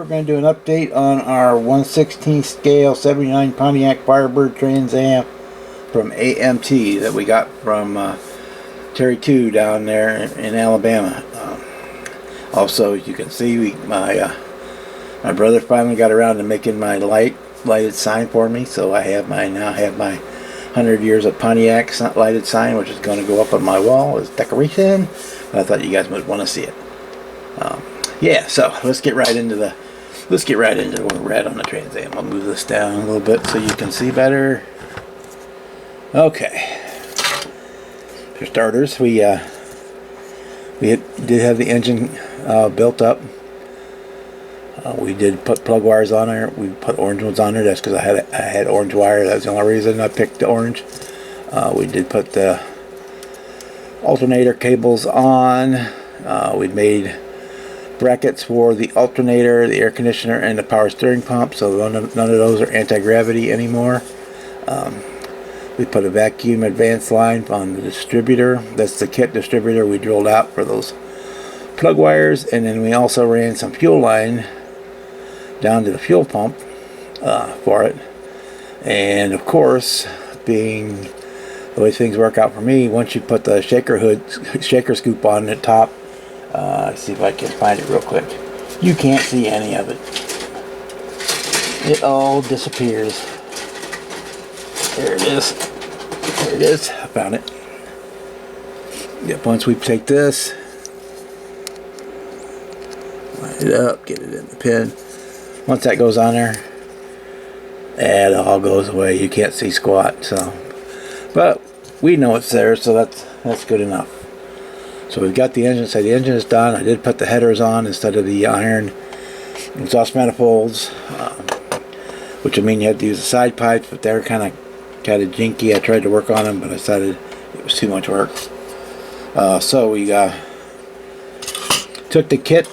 going to do an update on our 1/16 scale 79 Pontiac Firebird Trans Am from AMT that we got from Terry 2 down there in Alabama. Also, as you can see, my brother finally got around to making my lighted sign for me, so I now have my 100 years of Pontiac lighted sign, which is going to go up on my wall as decoration. But I thought you guys might want to see it. Yeah, so let's get right into where we're at on the Trans Am. I'll move this down a little bit so you can see better. Okay. For starters, we did have the engine built up. We did put plug wires on there. We put orange ones on there. That's because I had orange wire. That's the only reason I picked the orange. We did put the alternator cables on. We made brackets for the alternator, the air conditioner, and the power steering pump, so none of those are anti-gravity anymore. We put a vacuum advance line on the distributor. That's the kit distributor we drilled out for those plug wires, and then we also ran some fuel line down to the fuel pump for it. And of course, being the way things work out for me, once you put the shaker scoop on the top, let's see if I can find it real quick. You can't see any of it. It all disappears. There it is. There it is. I found it. Yep, once we take this, line it up, get it in the pin. Once that goes on there, it all goes away. You can't see squat. So, but we know it's there, so that's good enough. So we've got the engine. So the engine is done. I did put the headers on instead of the iron exhaust manifolds, which would mean you have to use the side pipes, but they're kind of jinky. I tried to work on them, but I decided it was too much work. So we took the kit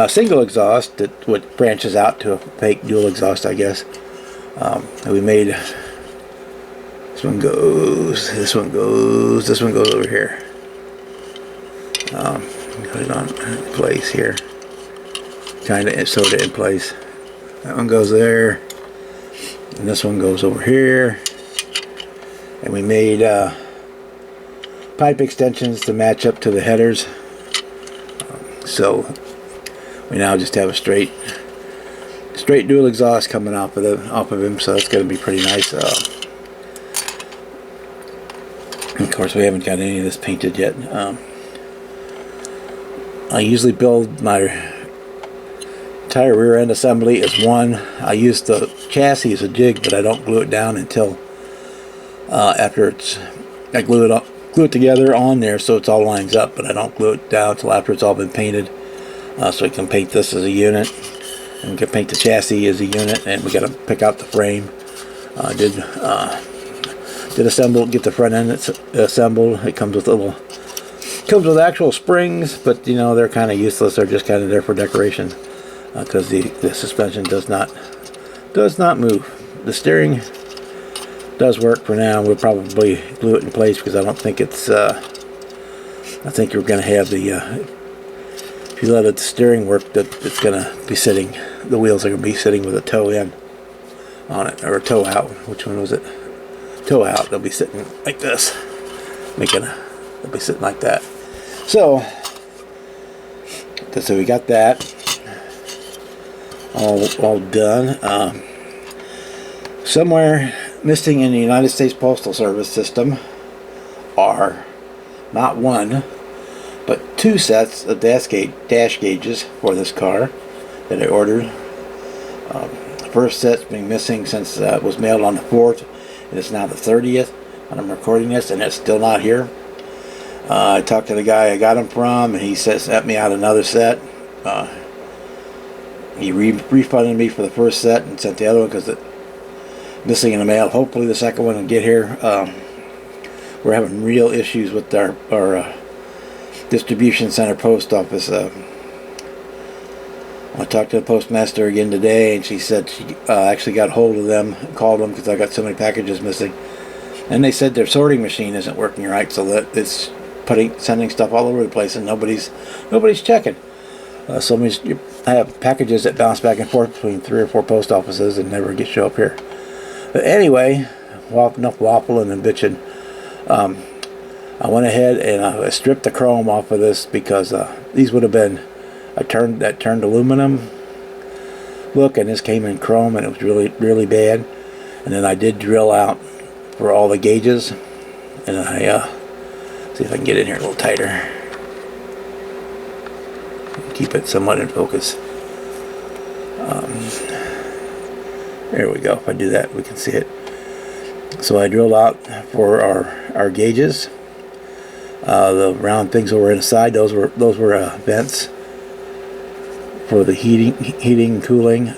single exhaust that what branches out to a fake dual exhaust, I guess. We made this one goes over here. Put it on place here, kind of sewed it in place. That one goes there, and this one goes over here. And we made pipe extensions to match up to the headers. So we now just have a straight dual exhaust coming off of him. So it's going to be pretty nice. Of course, we haven't got any of this painted yet. I usually build my entire rear end assembly as one. I use the chassis as a jig, but I don't glue it down until after I glue it together on there so it's all lines up, but I don't glue it down until after it's all been painted. So we can paint this as a unit, and we can paint the chassis as a unit, and we got to pick out the frame. Did assemble, get the front end assembled. It comes with actual springs, but you know they're kind of useless. They're just kind of there for decoration because the suspension does not move. The steering does work for now. We'll probably glue it in place because I don't think it's I think you're going to have the if you let the steering work, that it's going to be sitting, the wheels are going to be sitting with a toe in on it, or a toe out. Which one was it? Toe out. They'll be sitting like this, they'll be sitting like that. So we got that all done. Somewhere missing in the United States Postal Service system are not one, but two sets of dash gauges for this car that I ordered. The first set's been missing since it was mailed on the 4th, and it's now the 30th, and I'm recording this, and it's still not here. I talked to the guy I got them from, and he sent me out another set. He refunded me for the first set and sent the other one because it's missing in the mail. Hopefully the second one will get here. We're having real issues with our distribution center post office. I talked to the postmaster again today, and she said she actually got hold of them, called them because I got so many packages missing, and they said their sorting machine isn't working right, so that it's sending stuff all over the place, and nobody's checking. So I have packages that bounce back and forth between 3 or 4 post offices and never show up here. But anyway, enough waffling and bitching. I went ahead and I stripped the chrome off of this because these would have been that turned aluminum look, and this came in chrome, and it was really bad. And then I did drill out for all the gauges, and I see if I can get in here a little tighter. Keep it somewhat in focus. There we go. If I do that, we can see it. So I drilled out for our gauges. The round things over inside, those were vents for the heating and cooling.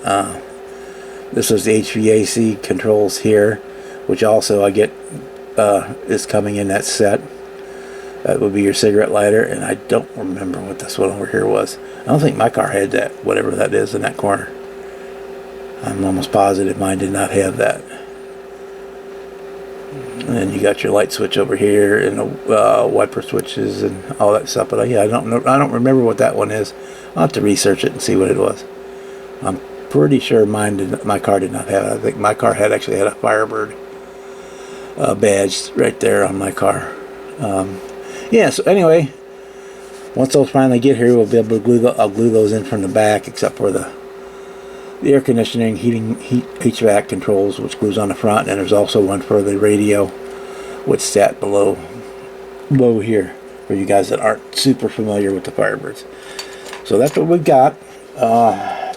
This is the HVAC controls here, which also I get is coming in that set. That would be your cigarette lighter, and I don't remember what this one over here was. I don't think my car had that, whatever that is in that corner. I'm almost positive mine did not have that. And then you got your light switch over here, and the wiper switches and all that stuff. But yeah, I don't remember what that one is. I'll have to research it and see what it was. I'm pretty sure my car did not have it. I think my car actually had a Firebird badge right there on my car. Yeah, so anyway, once those finally get here, we'll be able to I'll glue those in from the back, except for the air conditioning, HVAC controls, which glues on the front, and there's also one for the radio, which sat below here, for you guys that aren't super familiar with the Firebirds. So that's what we've got. I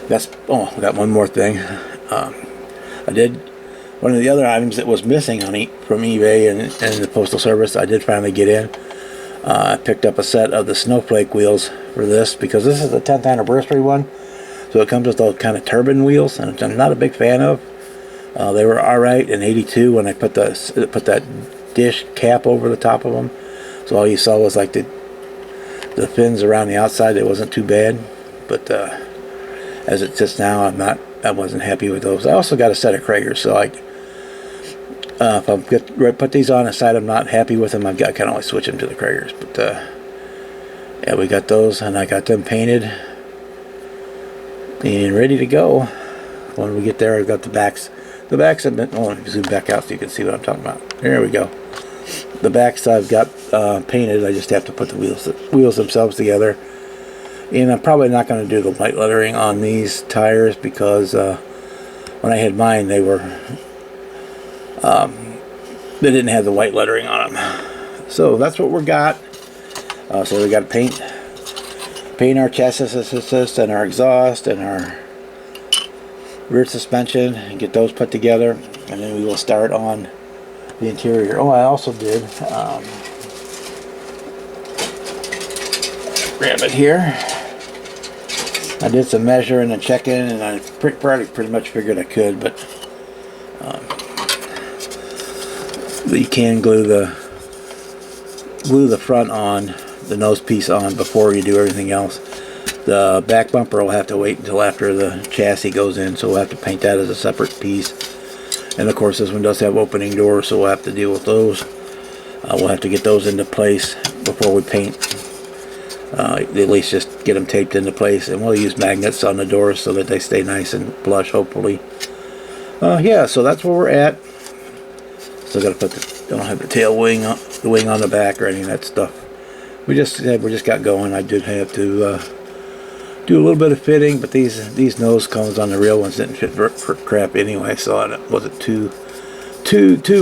got one more thing. I did one of the other items that was missing from eBay and the Postal Service. I did finally get in. I picked up a set of the snowflake wheels for this, because this is the 10th anniversary one. So it comes with those kind of turbine wheels, and I'm not a big fan of. They were alright in '82 when I put that dish cap over the top of them. So all you saw was like the fins around the outside. It wasn't too bad, but as it sits now, I wasn't happy with those. I also got a set of Kragers, so if I put these on a side I'm not happy with them, I can always switch them to the Kragers. But yeah, we got those, and I got them painted and ready to go. When we get there, I've got the backs. The backs have been. Oh, let me zoom back out so you can see what I'm talking about. There we go. The backs I've got painted. I just have to put the wheels themselves together. And I'm probably not going to do the white lettering on these tires, because when I had mine, they didn't have the white lettering on them. So that's what we got. So we got to paint our chassis assist and our exhaust and our rear suspension and get those put together, and then we will start on the interior. Oh, I also did grab it here. I did some measuring and checking, and I pretty much figured I could, but you can glue the front on, the nose piece on, before you do everything else. The back bumper will have to wait until after the chassis goes in, so we'll have to paint that as a separate piece. And of course this one does have opening doors, so we'll have to deal with those. We'll have to get those into place before we paint. At least just get them taped into place, and we'll use magnets on the doors so that they stay nice and flush, hopefully. Yeah, so that's where we're at. Still got to don't have the tail wing, the wing on the back or any of that stuff. We just got going. I did have to do a little bit of fitting, but these nose cones on the real ones didn't fit for crap anyway, so I wasn't too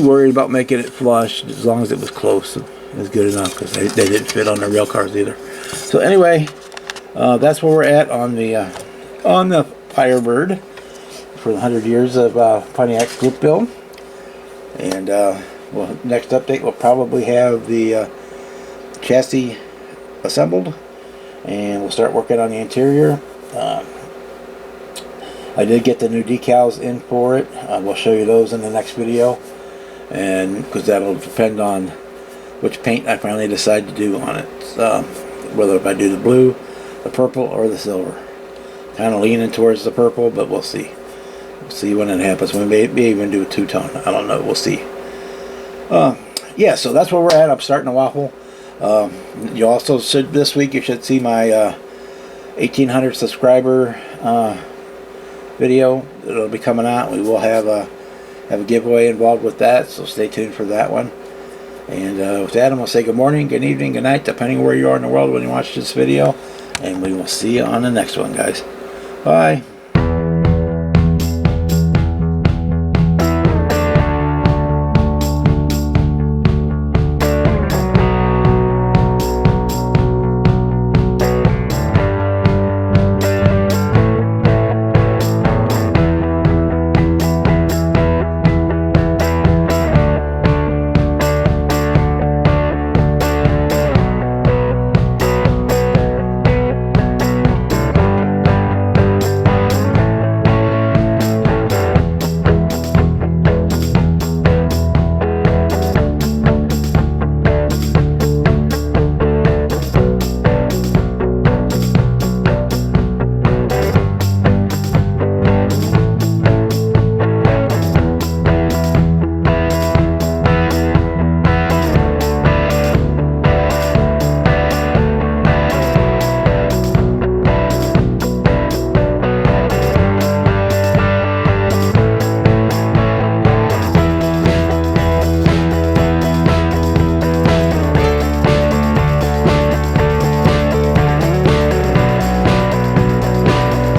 worried about making it flush. As long as it was close, it was good enough, because they didn't fit on the real cars either. So anyway, that's where we're at on the Firebird for the 100 years of Pontiac group build. And well, next update we'll probably have the chassis assembled, and we'll start working on the interior. I did get the new decals in for it. We'll show you those in the next video, and because that'll depend on which paint I finally decide to do on it, whether if I do the blue, the purple, or the silver. Kind of leaning towards the purple, but we'll see. We'll see when it happens. We may even do a two-tone. I don't know. We'll see. Yeah, so that's where we're at. I'm starting to waffle. You also should, this week you should see my 1800 subscriber video. It'll be coming out. We will have a giveaway involved with that, so stay tuned for that one. And with that, I'm going to say good morning, good evening, good night, depending where you are in the world when you watch this video. And we will see you on the next one, guys. Bye.